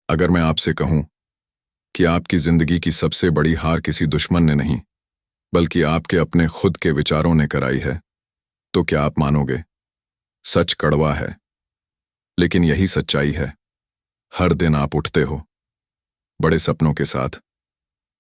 अगर मैं आपसे कहूं कि आपकी जिंदगी की सबसे बड़ी हार किसी दुश्मन ने नहीं, बल्कि आपके अपने खुद के विचारों ने कराई है, तो क्या आप मानोगे? सच कड़वा है, लेकिन यही सच्चाई है। हर दिन आप उठते हो बड़े सपनों के साथ,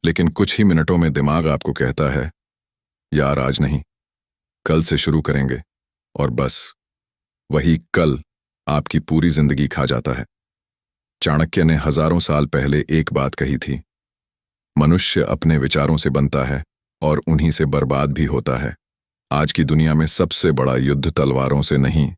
लेकिन कुछ ही मिनटों में दिमाग आपको कहता है, यार आज नहीं, कल से शुरू करेंगे। और बस वही कल आपकी पूरी जिंदगी खा जाता है। चाणक्य ने हजारों साल पहले एक बात कही थी, मनुष्य अपने विचारों से बनता है और उन्हीं से बर्बाद भी होता है। आज की दुनिया में सबसे बड़ा युद्ध तलवारों से नहीं,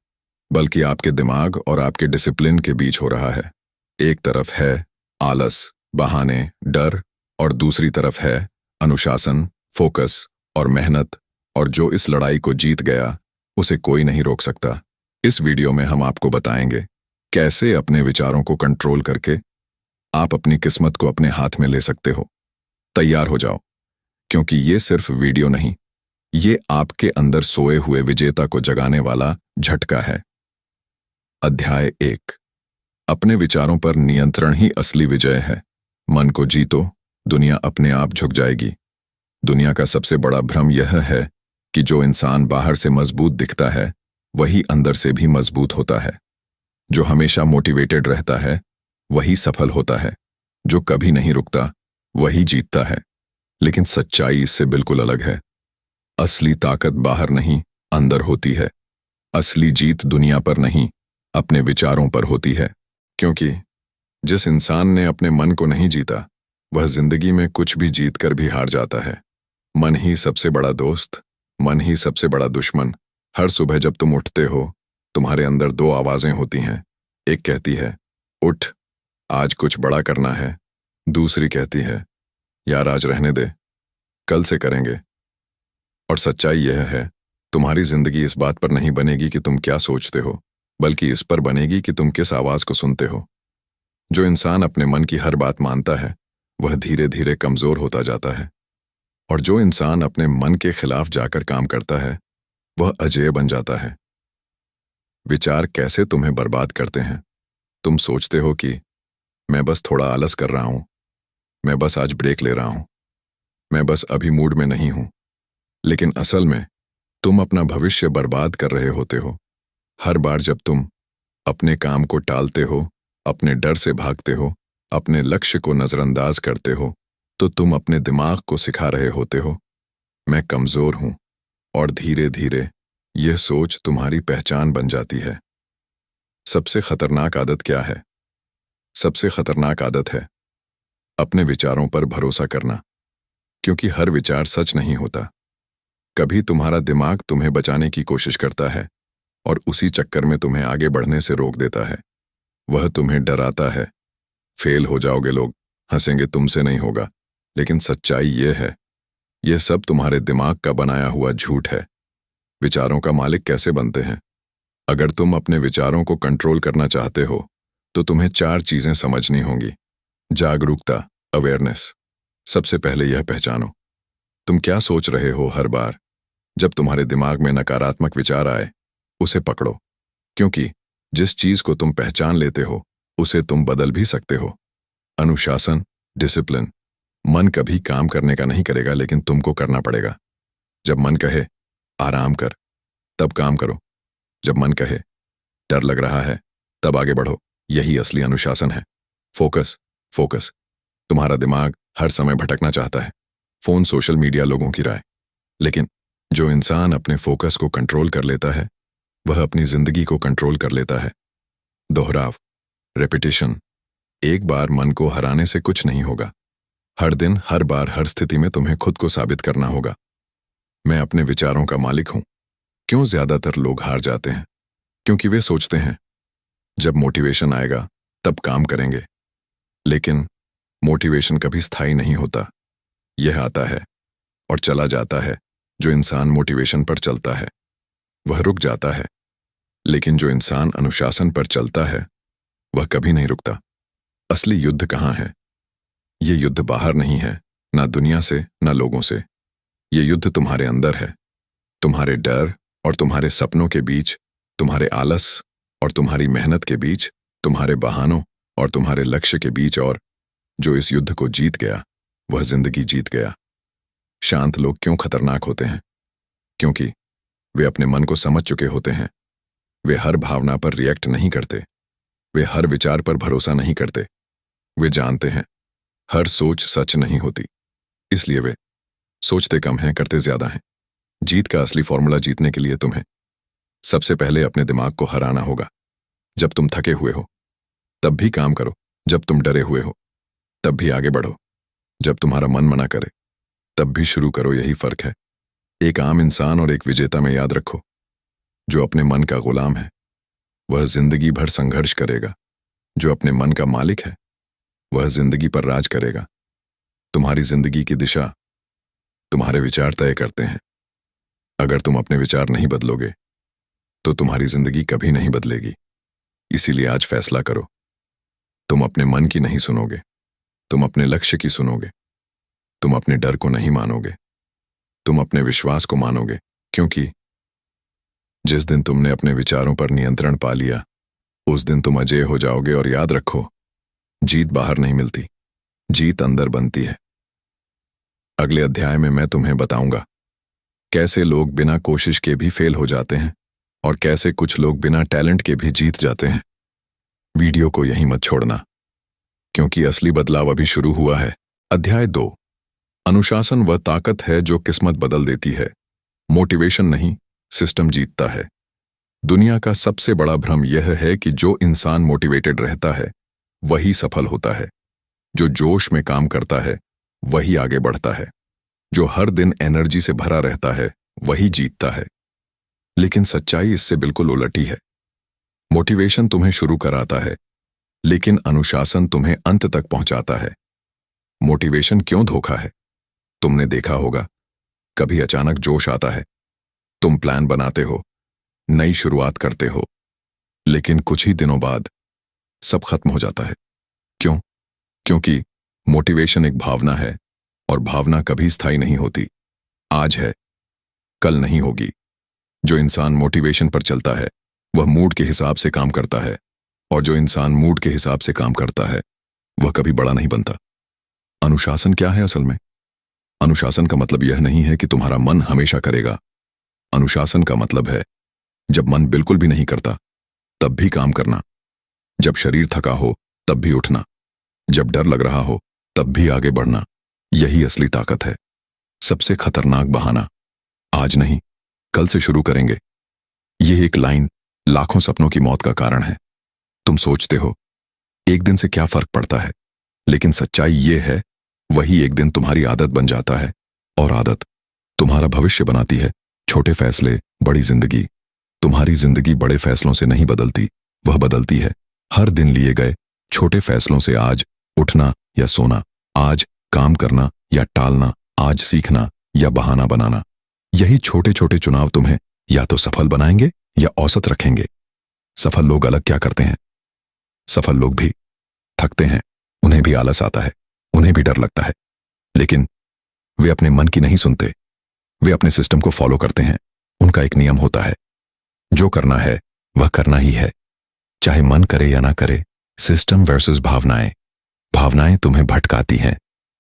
बल्कि आपके दिमाग और आपके डिसिप्लिन के बीच हो रहा है। एक तरफ है आलस, बहाने, डर, और दूसरी तरफ है अनुशासन, फोकस और मेहनत। और जो इस लड़ाई को जीत गया, उसे कोई नहीं रोक सकता। इस वीडियो में हम आपको बताएंगे कैसे अपने विचारों को कंट्रोल करके आप अपनी किस्मत को अपने हाथ में ले सकते हो। तैयार हो जाओ, क्योंकि ये सिर्फ वीडियो नहीं, ये आपके अंदर सोए हुए विजेता को जगाने वाला झटका है। अध्याय 1। अपने विचारों पर नियंत्रण ही असली विजय है। मन को जीतो, दुनिया अपने आप झुक जाएगी। दुनिया का सबसे बड़ा भ्रम यह है कि जो इंसान बाहर से मजबूत दिखता है, वही अंदर से भी मजबूत होता है। जो हमेशा मोटिवेटेड रहता है, वही सफल होता है। जो कभी नहीं रुकता, वही जीतता है। लेकिन सच्चाई इससे बिल्कुल अलग है। असली ताकत बाहर नहीं, अंदर होती है। असली जीत दुनिया पर नहीं, अपने विचारों पर होती है। क्योंकि जिस इंसान ने अपने मन को नहीं जीता, वह जिंदगी में कुछ भी जीत कर भी हार जाता है। मन ही सबसे बड़ा दोस्त, मन ही सबसे बड़ा दुश्मन। हर सुबह जब तुम उठते हो, तुम्हारे अंदर दो आवाजें होती हैं। एक कहती है, उठ, आज कुछ बड़ा करना है। दूसरी कहती है, यार आज रहने दे, कल से करेंगे। और सच्चाई यह है, तुम्हारी जिंदगी इस बात पर नहीं बनेगी कि तुम क्या सोचते हो, बल्कि इस पर बनेगी कि तुम किस आवाज को सुनते हो। जो इंसान अपने मन की हर बात मानता है, वह धीरे धीरे कमजोर होता जाता है। और जो इंसान अपने मन के खिलाफ जाकर काम करता है, वह अजेय बन जाता है। विचार कैसे तुम्हें बर्बाद करते हैं? तुम सोचते हो कि मैं बस थोड़ा आलस कर रहा हूं, मैं बस आज ब्रेक ले रहा हूं, मैं बस अभी मूड में नहीं हूं। लेकिन असल में तुम अपना भविष्य बर्बाद कर रहे होते हो। हर बार जब तुम अपने काम को टालते हो, अपने डर से भागते हो, अपने लक्ष्य को नजरअंदाज करते हो, तो तुम अपने दिमाग को सिखा रहे होते हो, मैं कमजोर हूं। और धीरे धीरे यह सोच तुम्हारी पहचान बन जाती है। सबसे खतरनाक आदत क्या है? सबसे खतरनाक आदत है अपने विचारों पर भरोसा करना। क्योंकि हर विचार सच नहीं होता। कभी तुम्हारा दिमाग तुम्हें बचाने की कोशिश करता है और उसी चक्कर में तुम्हें आगे बढ़ने से रोक देता है। वह तुम्हें डराता है, फेल हो जाओगे, लोग हंसेंगे, तुमसे नहीं होगा। लेकिन सच्चाई यह है, यह सब तुम्हारे दिमाग का बनाया हुआ झूठ है। विचारों का मालिक कैसे बनते हैं? अगर तुम अपने विचारों को कंट्रोल करना चाहते हो, तो तुम्हें 4 चीजें समझनी होंगी। जागरूकता, अवेयरनेस। सबसे पहले यह पहचानो, तुम क्या सोच रहे हो। हर बार जब तुम्हारे दिमाग में नकारात्मक विचार आए, उसे पकड़ो। क्योंकि जिस चीज को तुम पहचान लेते हो, उसे तुम बदल भी सकते हो। अनुशासन, डिसिप्लिन। मन कभी काम करने का नहीं करेगा, लेकिन तुमको करना पड़ेगा। जब मन कहे आराम कर, तब काम करो। जब मन कहे डर लग रहा है, तब आगे बढ़ो। यही असली अनुशासन है। Focus, focus. तुम्हारा दिमाग हर समय भटकना चाहता है, फोन, सोशल मीडिया, लोगों की राय। लेकिन जो इंसान अपने फोकस को कंट्रोल कर लेता है, वह अपनी जिंदगी को कंट्रोल कर लेता है। दोहराव, रेपिटेशन। एक बार मन को हराने से कुछ नहीं होगा। हर दिन, हर बार, हर स्थिति में तुम्हें खुद को साबित करना होगा, मैं अपने विचारों का मालिक हूं। क्यों ज्यादातर लोग हार जाते हैं? क्योंकि वे सोचते हैं जब मोटिवेशन आएगा तब काम करेंगे। लेकिन मोटिवेशन कभी स्थायी नहीं होता। यह आता है और चला जाता है। जो इंसान मोटिवेशन पर चलता है, वह रुक जाता है। लेकिन जो इंसान अनुशासन पर चलता है, वह कभी नहीं रुकता। असली युद्ध कहाँ है? ये युद्ध बाहर नहीं है, ना दुनिया से, ना लोगों से। ये युद्ध तुम्हारे अंदर है। तुम्हारे डर और तुम्हारे सपनों के बीच, तुम्हारे आलस और तुम्हारी मेहनत के बीच, तुम्हारे बहानों और तुम्हारे लक्ष्य के बीच, और जो इस युद्ध को जीत गया वह जिंदगी जीत गया। शांत लोग क्यों खतरनाक होते हैं? क्योंकि वे अपने मन को समझ चुके होते हैं। वे हर भावना पर रिएक्ट नहीं करते, वे हर विचार पर भरोसा नहीं करते। वे जानते हैं हर सोच सच नहीं होती, इसलिए वे सोचते कम हैं, करते ज्यादा हैं। जीत का असली फॉर्मूला जीतने के लिए तुम्हें सबसे पहले अपने दिमाग को हराना होगा। जब तुम थके हुए हो तब भी काम करो, जब तुम डरे हुए हो तब भी आगे बढ़ो, जब तुम्हारा मन मना करे तब भी शुरू करो। यही फर्क है एक आम इंसान और एक विजेता में। याद रखो, जो अपने मन का गुलाम है वह जिंदगी भर संघर्ष करेगा, जो अपने मन का मालिक है वह जिंदगी पर राज करेगा। तुम्हारी जिंदगी की दिशा तुम्हारे विचार तय करते हैं। अगर तुम अपने विचार नहीं बदलोगे तो तुम्हारी जिंदगी कभी नहीं बदलेगी। इसीलिए आज फैसला करो, तुम अपने मन की नहीं सुनोगे, तुम अपने लक्ष्य की सुनोगे। तुम अपने डर को नहीं मानोगे, तुम अपने विश्वास को मानोगे। क्योंकि जिस दिन तुमने अपने विचारों पर नियंत्रण पा लिया उस दिन तुम अजेय हो जाओगे। और याद रखो, जीत बाहर नहीं मिलती, जीत अंदर बनती है। अगले अध्याय में मैं तुम्हें बताऊंगा कैसे लोग बिना कोशिश के भी फेल हो जाते हैं और कैसे कुछ लोग बिना टैलेंट के भी जीत जाते हैं। वीडियो को यहीं मत छोड़ना, क्योंकि असली बदलाव अभी शुरू हुआ है। अध्याय 2, अनुशासन वह ताकत है जो किस्मत बदल देती है। मोटिवेशन नहीं, सिस्टम जीतता है। दुनिया का सबसे बड़ा भ्रम यह है कि जो इंसान मोटिवेटेड रहता है वही सफल होता है। जो जोश में काम करता है वही आगे बढ़ता है। जो हर दिन एनर्जी से भरा रहता है वही जीतता है। लेकिन सच्चाई इससे बिल्कुल उलटी है। मोटिवेशन तुम्हें शुरू कराता है, लेकिन अनुशासन तुम्हें अंत तक पहुंचाता है। मोटिवेशन क्यों धोखा है? तुमने देखा होगा, कभी अचानक जोश आता है, तुम प्लान बनाते हो, नई शुरुआत करते हो, लेकिन कुछ ही दिनों बाद सब खत्म हो जाता है। क्यों? क्योंकि मोटिवेशन एक भावना है और भावना कभी स्थायी नहीं होती। आज है, कल नहीं होगी। जो इंसान मोटिवेशन पर चलता है वह मूड के हिसाब से काम करता है, और जो इंसान मूड के हिसाब से काम करता है वह कभी बड़ा नहीं बनता। अनुशासन क्या है असल में? अनुशासन का मतलब यह नहीं है कि तुम्हारा मन हमेशा करेगा। अनुशासन का मतलब है जब मन बिल्कुल भी नहीं करता तब भी काम करना, जब शरीर थका हो तब भी उठना, जब डर लग रहा हो तब भी आगे बढ़ना। यही असली ताकत है। सबसे खतरनाक बहाना आज नहीं, कल से शुरू करेंगे। यह एक लाइन लाखों सपनों की मौत का कारण है। तुम सोचते हो एक दिन से क्या फर्क पड़ता है, लेकिन सच्चाई यह है वही एक दिन तुम्हारी आदत बन जाता है, और आदत तुम्हारा भविष्य बनाती है। छोटे फैसले, बड़ी जिंदगी। तुम्हारी जिंदगी बड़े फैसलों से नहीं बदलती, वह बदलती है हर दिन लिए गए छोटे फैसलों से। आज उठना या सोना, आज काम करना या टालना, आज सीखना या बहाना बनाना। यही छोटे छोटे चुनाव तुम्हें या तो सफल बनाएंगे या औसत रखेंगे। सफल लोग अलग क्या करते हैं? सफल लोग भी थकते हैं, उन्हें भी आलस आता है, उन्हें भी डर लगता है, लेकिन वे अपने मन की नहीं सुनते। वे अपने सिस्टम को फॉलो करते हैं। उनका एक नियम होता है, जो करना है वह करना ही है, चाहे मन करे या ना करे। सिस्टम वर्सेस भावनाएं। भावनाएं तुम्हें भटकाती हैं,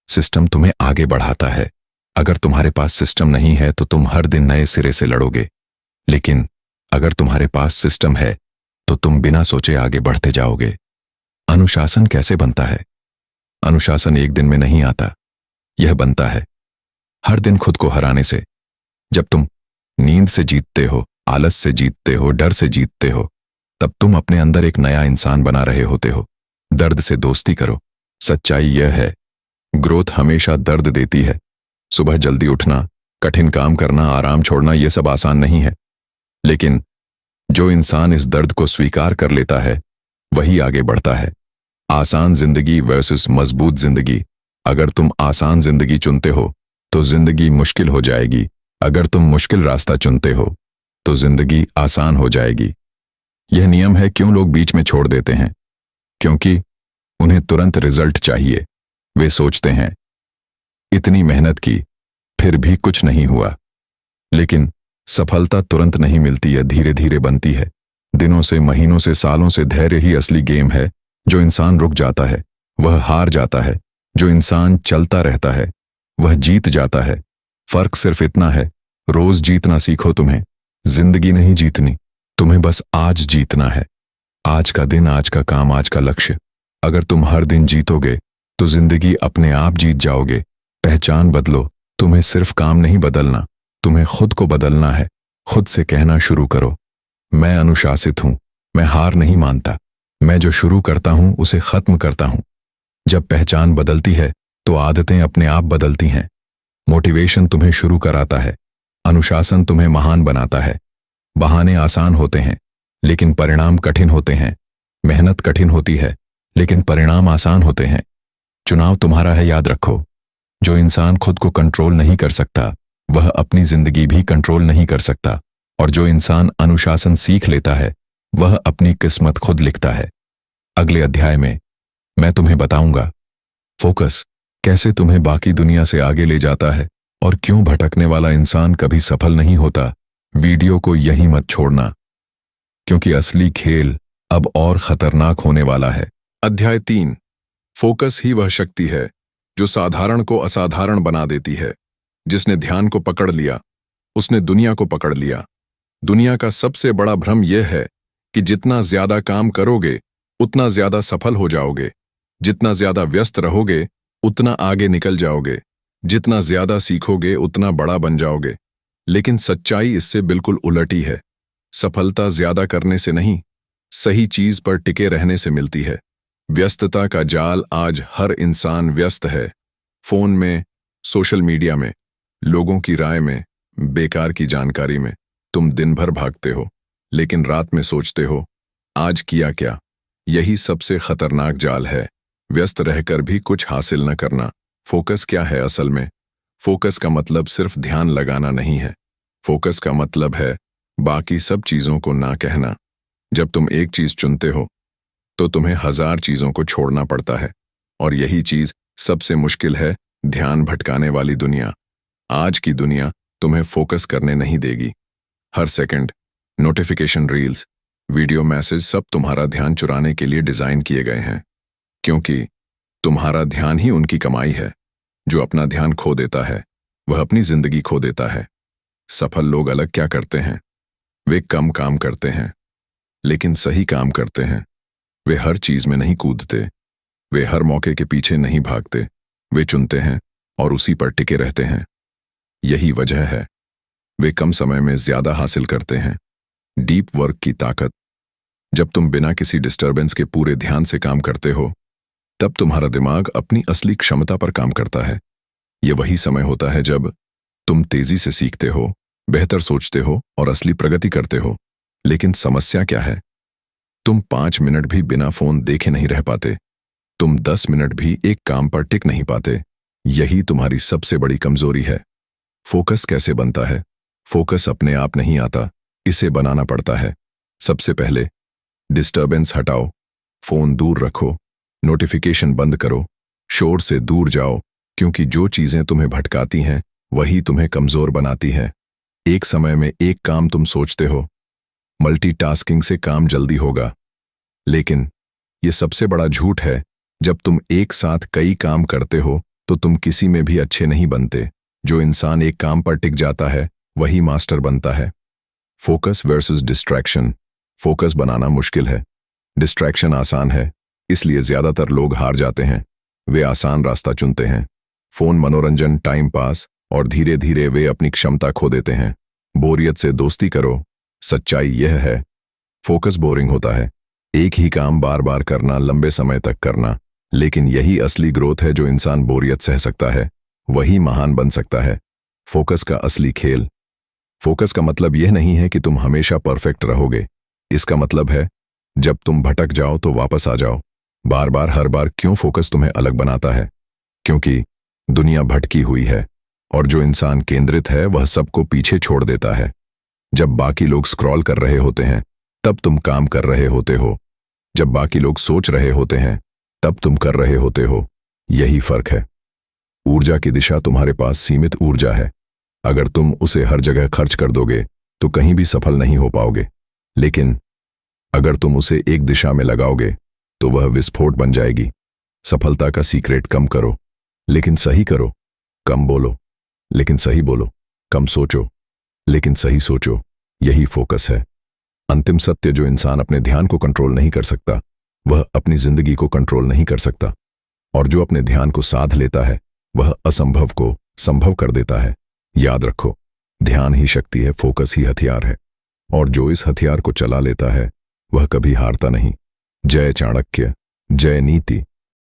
सिस्टम तुम्हें आगे बढ़ाता है। अगर तुम्हारे पास सिस्टम नहीं है तो तुम हर दिन नए सिरे से लड़ोगे, लेकिन अगर तुम्हारे पास सिस्टम है तो तुम बिना सोचे आगे बढ़ते जाओगे। अनुशासन कैसे बनता है? अनुशासन एक दिन में नहीं आता, यह बनता है हर दिन खुद को हराने से। जब तुम नींद से जीतते हो, आलस से जीतते हो, डर से जीतते हो, तब तुम अपने अंदर एक नया इंसान बना रहे होते हो। दर्द से दोस्ती करो। सच्चाई यह है, ग्रोथ हमेशा दर्द देती है। सुबह जल्दी उठना, कठिन काम करना, आराम छोड़ना, यह सब आसान नहीं है, लेकिन जो इंसान इस दर्द को स्वीकार कर लेता है वही आगे बढ़ता है। आसान जिंदगी वर्सेस मजबूत जिंदगी। अगर तुम आसान जिंदगी चुनते हो तो जिंदगी मुश्किल हो जाएगी। अगर तुम मुश्किल रास्ता चुनते हो तो जिंदगी आसान हो जाएगी। यह नियम है क्यों लोग बीच में छोड़ देते हैं, क्योंकि उन्हें तुरंत रिजल्ट चाहिए। वे सोचते हैं इतनी मेहनत की फिर भी कुछ नहीं हुआ, लेकिन सफलता तुरंत नहीं मिलती है, धीरे धीरे बनती है। दिनों से, महीनों से, सालों से धैर्य ही असली गेम है। जो इंसान रुक जाता है वह हार जाता है, जो इंसान चलता रहता है वह जीत जाता है। फर्क सिर्फ इतना है, रोज जीतना सीखो। तुम्हें जिंदगी नहीं जीतनी, तुम्हें बस आज जीतना है। आज का दिन, आज का काम, आज का लक्ष्य। अगर तुम हर दिन जीतोगे तो जिंदगी अपने आप जीत जाओगे। पहचान बदलो। तुम्हें सिर्फ काम नहीं बदलना, तुम्हें खुद को बदलना है। खुद से कहना शुरू करो, मैं अनुशासित हूं, मैं हार नहीं मानता, मैं जो शुरू करता हूं उसे खत्म करता हूं। जब पहचान बदलती है तो आदतें अपने आप बदलती हैं। मोटिवेशन तुम्हें शुरू कराता है, अनुशासन तुम्हें महान बनाता है। बहाने आसान होते हैं लेकिन परिणाम कठिन होते हैं। मेहनत कठिन होती है लेकिन परिणाम आसान होते हैं। चुनाव तुम्हारा है, याद रखो। जो इंसान खुद को कंट्रोल नहीं कर सकता वह अपनी जिंदगी भी कंट्रोल नहीं कर सकता, और जो इंसान अनुशासन सीख लेता है वह अपनी किस्मत खुद लिखता है। अगले अध्याय में मैं तुम्हें बताऊंगा फोकस कैसे तुम्हें बाकी दुनिया से आगे ले जाता है और क्यों भटकने वाला इंसान कभी सफल नहीं होता। वीडियो को यहीं मत छोड़ना, क्योंकि असली खेल अब और खतरनाक होने वाला है। अध्याय 3। फोकस ही वह शक्ति है जो साधारण को असाधारण बना देती है। जिसने ध्यान को पकड़ लिया उसने दुनिया को पकड़ लिया। दुनिया का सबसे बड़ा भ्रम यह है कि जितना ज्यादा काम करोगे उतना ज्यादा सफल हो जाओगे, जितना ज्यादा व्यस्त रहोगे उतना आगे निकल जाओगे, जितना ज्यादा सीखोगे उतना बड़ा बन जाओगे। लेकिन सच्चाई इससे बिल्कुल उलट ही है। सफलता ज्यादा करने से नहीं, सही चीज पर टिके रहने से मिलती है। व्यस्तता का जाल आज हर इंसान व्यस्त है। फोन में, सोशल मीडिया में, लोगों की राय में, बेकार की जानकारी में। तुम दिन भर भागते हो लेकिन रात में सोचते हो आज किया क्या। यही सबसे खतरनाक जाल है, व्यस्त रहकर भी कुछ हासिल न करना। फोकस क्या है असल में? फोकस का मतलब सिर्फ ध्यान लगाना नहीं है। फोकस का मतलब है बाकी सब चीजों को ना कहना। जब तुम एक चीज चुनते हो तो तुम्हें 1000 चीजों को छोड़ना पड़ता है, और यही चीज सबसे मुश्किल है, ध्यान भटकाने वाली दुनिया। आज की दुनिया तुम्हें फोकस करने नहीं देगी। हर second notification, reels, video message सब तुम्हारा ध्यान चुराने के लिए डिजाइन किए गए हैं, क्योंकि तुम्हारा ध्यान ही उनकी कमाई है। जो अपना ध्यान खो देता है वह अपनी जिंदगी खो देता है। सफल लोग अलग क्या करते हैं? वे कम काम करते हैं लेकिन सही काम करते हैं। वे हर चीज में नहीं कूदते, वे हर मौके के पीछे नहीं भागते। वे चुनते हैं और उसी पर टिके रहते हैं। यही वजह है वे कम समय में ज्यादा हासिल करते हैं। डीप वर्क की ताकत। जब तुम बिना किसी डिस्टरबेंस के पूरे ध्यान से काम करते हो तब तुम्हारा दिमाग अपनी असली क्षमता पर काम करता है। यह वही समय होता है जब तुम तेजी से सीखते हो, बेहतर सोचते हो और असली प्रगति करते हो। लेकिन समस्या क्या है? तुम 5 मिनट भी बिना फोन देखे नहीं रह पाते। तुम 10 मिनट भी एक काम पर टिक नहीं पाते। यही तुम्हारी सबसे बड़ी कमजोरी है। फोकस कैसे बनता है? फोकस अपने आप नहीं आता, इसे बनाना पड़ता है। सबसे पहले डिस्टर्बेंस हटाओ, फोन दूर रखो, नोटिफिकेशन बंद करो, शोर से दूर जाओ, क्योंकि जो चीजें तुम्हें भटकाती हैं वही तुम्हें कमजोर बनाती हैं। एक समय में एक काम तुम सोचते हो, मल्टीटास्किंग से काम जल्दी होगा, लेकिन यह सबसे बड़ा झूठ है। जब तुम एक साथ कई काम करते हो तो तुम किसी में भी अच्छे नहीं बनते। जो इंसान एक काम पर टिक जाता है वही मास्टर बनता है। Focus versus distraction. फोकस बनाना मुश्किल है, डिस्ट्रैक्शन आसान है, इसलिए ज्यादातर लोग हार जाते हैं। वे आसान रास्ता चुनते हैं, फोन, मनोरंजन, टाइम पास, और धीरे धीरे वे अपनी क्षमता खो देते हैं। बोरियत से दोस्ती करो। सच्चाई यह है, फोकस बोरिंग होता है, एक ही काम बार बार करना, लंबे समय तक करना। लेकिन यही असली ग्रोथ है। जो इंसान बोरियत सह सकता है वही महान बन सकता है। फोकस का असली खेल। फोकस का मतलब यह नहीं है कि तुम हमेशा परफेक्ट रहोगे। इसका मतलब है जब तुम भटक जाओ तो वापस आ जाओ। बार बार, हर बार। क्यों फोकस तुम्हें अलग बनाता है? क्योंकि दुनिया भटकी हुई है और जो इंसान केंद्रित है वह सबको पीछे छोड़ देता है। जब बाकी लोग स्क्रॉल कर रहे होते हैं तब तुम काम कर रहे होते हो। जब बाकी लोग सोच रहे होते हैं तब तुम कर रहे होते हो। यही फर्क है। ऊर्जा की दिशा। तुम्हारे पास सीमित ऊर्जा है। अगर तुम उसे हर जगह खर्च कर दोगे तो कहीं भी सफल नहीं हो पाओगे। लेकिन अगर तुम उसे एक दिशा में लगाओगे तो वह विस्फोट बन जाएगी। सफलता का सीक्रेट कम करो लेकिन सही करो, कम बोलो लेकिन सही बोलो, कम सोचो लेकिन सही सोचो, यही फोकस है। अंतिम सत्य, जो इंसान अपने ध्यान को कंट्रोल नहीं कर सकता वह अपनी जिंदगी को कंट्रोल नहीं कर सकता, और जो अपने ध्यान को साध लेता है वह असंभव को संभव कर देता है। याद रखो, ध्यान ही शक्ति है, फोकस ही हथियार है, और जो इस हथियार को चला लेता है वह कभी हारता नहीं। जय चाणक्य, जय नीति।